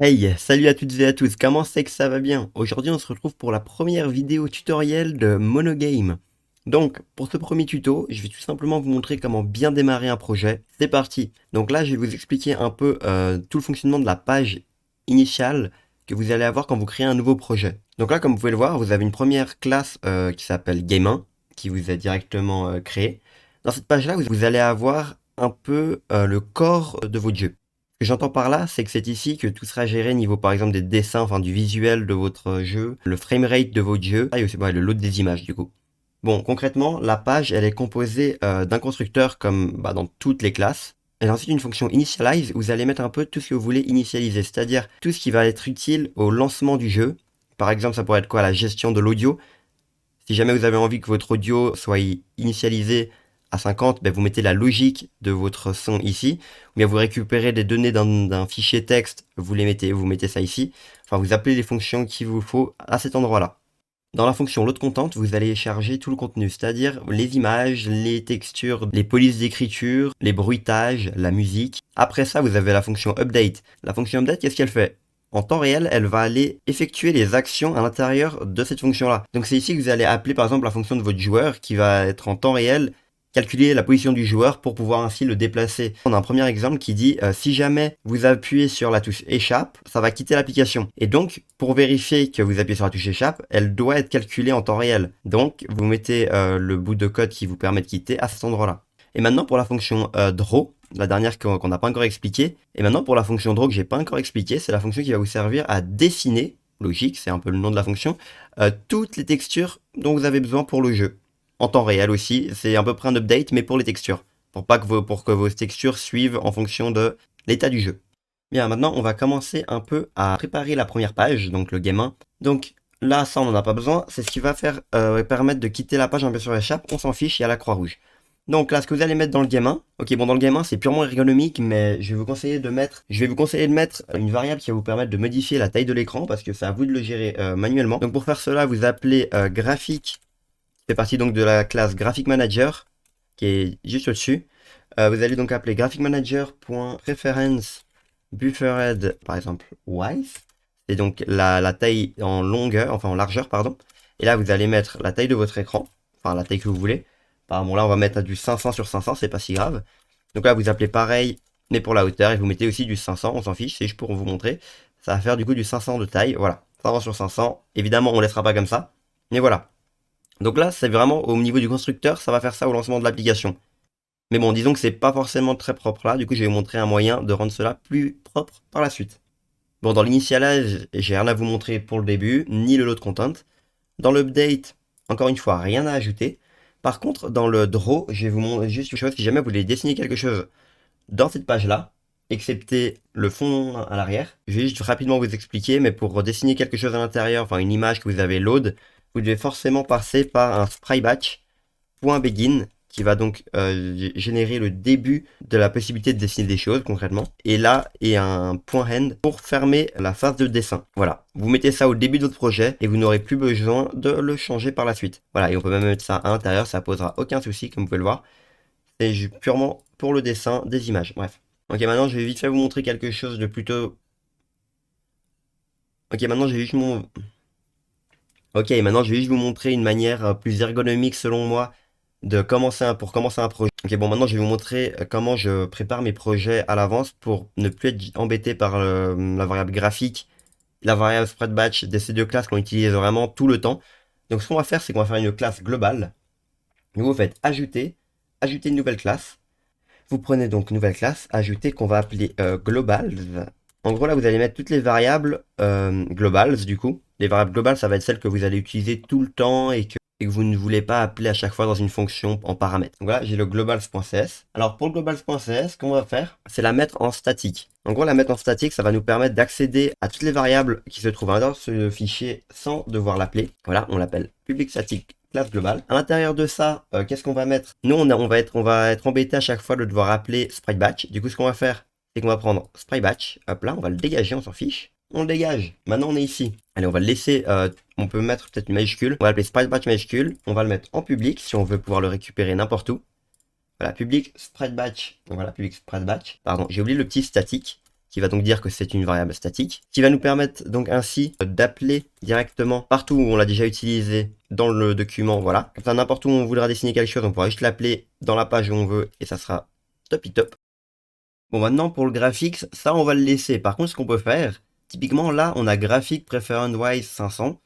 Hey, salut à toutes et à tous, comment c'est que ça va bien? Aujourd'hui on se retrouve pour la première vidéo tutoriel de Monogame. Donc pour ce premier tuto, je vais tout simplement vous montrer comment bien démarrer un projet. C'est parti! Donc là je vais vous expliquer un peu tout le fonctionnement de la page initiale que vous allez avoir quand vous créez un nouveau projet. Donc là comme vous pouvez le voir, vous avez une première classe qui s'appelle Game1, qui vous est directement créée. Dans cette page là, vous allez avoir un peu le corps de votre jeu. Ce que j'entends par là, c'est que c'est ici que tout sera géré niveau par exemple des dessins, enfin du visuel de votre jeu, le framerate de votre jeu, et aussi le load des images du coup. Bon, concrètement, la page, elle est composée d'un constructeur comme dans toutes les classes. Et ensuite une fonction initialize, où vous allez mettre un peu tout ce que vous voulez initialiser, c'est-à-dire tout ce qui va être utile au lancement du jeu. Par exemple, ça pourrait être quoi? La gestion de l'audio. Si jamais vous avez envie que votre audio soit initialisé à 50, ben vous mettez la logique de votre son ici. Ou bien vous récupérez des données d'un fichier texte, vous mettez ça ici. Enfin, vous appelez les fonctions qu'il vous faut à cet endroit-là. Dans la fonction load content, vous allez charger tout le contenu, c'est-à-dire les images, les textures, les polices d'écriture, les bruitages, la musique. Après ça, vous avez la fonction update. La fonction update, qu'est-ce qu'elle fait? En temps réel, elle va aller effectuer les actions à l'intérieur de cette fonction-là. Donc c'est ici que vous allez appeler par exemple la fonction de votre joueur qui va être en temps réel, calculer la position du joueur pour pouvoir ainsi le déplacer. On a un premier exemple qui dit si jamais vous appuyez sur la touche échappe, ça va quitter l'application. Et donc, pour vérifier que vous appuyez sur la touche échappe, elle doit être calculée en temps réel. Donc, vous mettez le bout de code qui vous permet de quitter à cet endroit-là. Et maintenant, pour la fonction draw, la dernière qu'on n'a pas encore expliquée, et maintenant pour la fonction draw que j'ai pas encore expliquée, c'est la fonction qui va vous servir à dessiner, logique, c'est un peu le nom de la fonction, toutes les textures dont vous avez besoin pour le jeu en temps réel aussi. C'est à peu près un update, mais pour les textures. Pour que vos textures suivent en fonction de l'état du jeu. Bien, maintenant, on va commencer un peu à préparer la première page, donc le game 1. Donc là, ça, on n'en a pas besoin. C'est ce qui va permettre de quitter la page un peu sur l'échappe. On s'en fiche, il y a la croix rouge. Donc là, ce que vous allez mettre dans le game 1, ok, bon, dans le game 1, c'est purement ergonomique, mais je vais vous conseiller de mettre une variable qui va vous permettre de modifier la taille de l'écran, parce que c'est à vous de le gérer manuellement. Donc pour faire cela, vous appelez graphique, fait partie donc de la classe Graphic Manager, qui est juste au-dessus. Vous allez donc appeler Graphic Manager.preference buffered, par exemple, width. C'est donc la taille en longueur, enfin en largeur, pardon. Et là, vous allez mettre la taille de votre écran, enfin la taille que vous voulez. Par bon, là, on va mettre du 500 sur 500, c'est pas si grave. Donc là, vous appelez pareil, mais pour la hauteur, et vous mettez aussi du 500, on s'en fiche, c'est juste pour vous montrer. Ça va faire du coup du 500 de taille, voilà. 500 sur 500. Évidemment, on laissera pas comme ça. Mais voilà. Donc là, c'est vraiment au niveau du constructeur, ça va faire ça au lancement de l'application. Mais bon, disons que c'est pas forcément très propre là, du coup je vais vous montrer un moyen de rendre cela plus propre par la suite. Bon, dans l'initialage, j'ai rien à vous montrer pour le début, ni le load content. Dans l'update, encore une fois, rien à ajouter. Par contre, dans le draw, je vais vous montrer juste une chose, si jamais vous voulez dessiner quelque chose dans cette page-là, excepté le fond à l'arrière, je vais juste rapidement vous expliquer, mais pour dessiner quelque chose à l'intérieur, enfin une image que vous avez load, vous devez forcément passer par un spritebatch.begin qui va donc générer le début de la possibilité de dessiner des choses concrètement. Et là, et un .end pour fermer la phase de dessin. Voilà, vous mettez ça au début de votre projet et vous n'aurez plus besoin de le changer par la suite. Voilà, et on peut même mettre ça à l'intérieur, ça posera aucun souci comme vous pouvez le voir. C'est purement pour le dessin des images, bref. Ok, maintenant je vais vite fait vous montrer quelque chose de plutôt... Ok, maintenant j'ai juste mon... Ok, maintenant je vais juste vous montrer une manière plus ergonomique selon moi pour commencer un projet. Ok, bon, maintenant je vais vous montrer comment je prépare mes projets à l'avance pour ne plus être embêté par la variable graphique, la variable spreadbatch de ces deux classes qu'on utilise vraiment tout le temps. Donc ce qu'on va faire, c'est qu'on va faire une classe globale. Donc vous faites ajouter une nouvelle classe. Vous prenez donc nouvelle classe, ajouter qu'on va appeler globals. En gros là vous allez mettre toutes les variables globals du coup. Les variables globales ça va être celles que vous allez utiliser tout le temps et que vous ne voulez pas appeler à chaque fois dans une fonction en paramètre. Donc voilà, j'ai le globals.cs. Alors pour le globals.cs, ce qu'on va faire, c'est la mettre en statique. En gros, la mettre en statique, ça va nous permettre d'accéder à toutes les variables qui se trouvent dans ce fichier sans devoir l'appeler. Voilà, on l'appelle public static classe globale. À l'intérieur de ça, qu'est-ce qu'on va mettre? Nous, on va être embêté à chaque fois de devoir appeler spritebatch. Du coup, ce qu'on va faire, c'est qu'on va prendre spritebatch. Hop là, on va le dégager, on s'en fiche. On le dégage. Maintenant, on est ici. Allez, on va le laisser. On peut mettre peut-être une majuscule. On va l'appeler spritebatch majuscule. On va le mettre en public si on veut pouvoir le récupérer n'importe où. Voilà, public spritebatch. Voilà, public spritebatch. Pardon, j'ai oublié le petit statique qui va donc dire que c'est une variable statique, qui va nous permettre donc ainsi d'appeler directement partout où on l'a déjà utilisé dans le document, voilà. Comme ça, n'importe où on voudra dessiner quelque chose, on pourra juste l'appeler dans la page où on veut et ça sera top top. Bon, maintenant pour le graphics, ça on va le laisser. Par contre, ce qu'on peut faire, typiquement là, on a graphic preference-wise 500.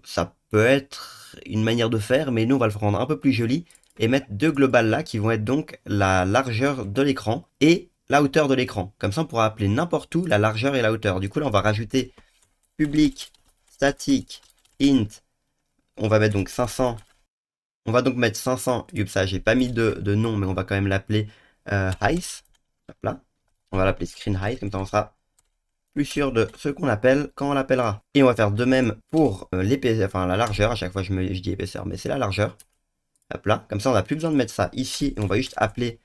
Ça peut être une manière de faire, mais nous on va le rendre un peu plus joli et mettre deux globales là qui vont être donc la largeur de l'écran et la hauteur de l'écran. Comme ça on pourra appeler n'importe où la largeur et la hauteur. Du coup là on va rajouter public, static, int, on va mettre donc 500. On va donc mettre 500, ça j'ai pas mis de nom mais on va quand même l'appeler height. Hop là. On va l'appeler screen height, comme ça on sera plus sûr de ce qu'on appelle quand on l'appellera. Et on va faire de même pour l'épaisseur, enfin la largeur. À chaque fois je dis épaisseur, mais c'est la largeur. Hop là, comme ça on n'a plus besoin de mettre ça ici. Et on va juste appeler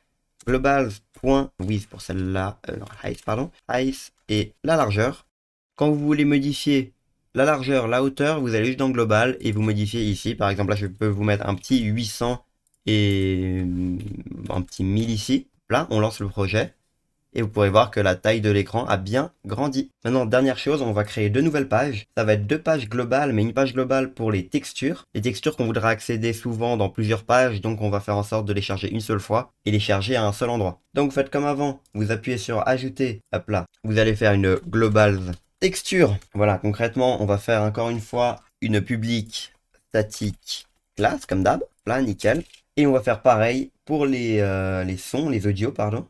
global.width pour celle-là, non, height, pardon, height et la largeur. Quand vous voulez modifier la largeur, la hauteur, vous allez juste dans global et vous modifiez ici. Par exemple là je peux vous mettre un petit 800 et un petit 1000 ici. Là on lance le projet. Et vous pourrez voir que la taille de l'écran a bien grandi. Maintenant, dernière chose, on va créer deux nouvelles pages. Ça va être deux pages globales, mais une page globale pour les textures. Les textures qu'on voudra accéder souvent dans plusieurs pages, donc on va faire en sorte de les charger une seule fois et les charger à un seul endroit. Donc vous faites comme avant, vous appuyez sur ajouter, hop là, vous allez faire une global texture. Voilà, concrètement, on va faire encore une fois une public statique classe, comme d'hab. Là, nickel. Et on va faire pareil pour les sons, les audios, pardon.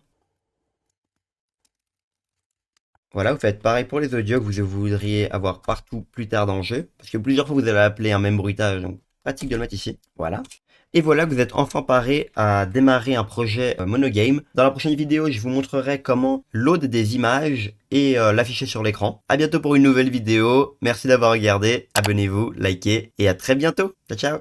Voilà, vous faites pareil pour les audios que vous voudriez avoir partout plus tard dans le jeu. Parce que plusieurs fois vous allez appeler un même bruitage, donc pratique de le mettre ici. Voilà. Et voilà, vous êtes enfin paré à démarrer un projet monogame. Dans la prochaine vidéo, je vous montrerai comment load des images et l'afficher sur l'écran. A bientôt pour une nouvelle vidéo. Merci d'avoir regardé. Abonnez-vous, likez et à très bientôt. Ciao, ciao.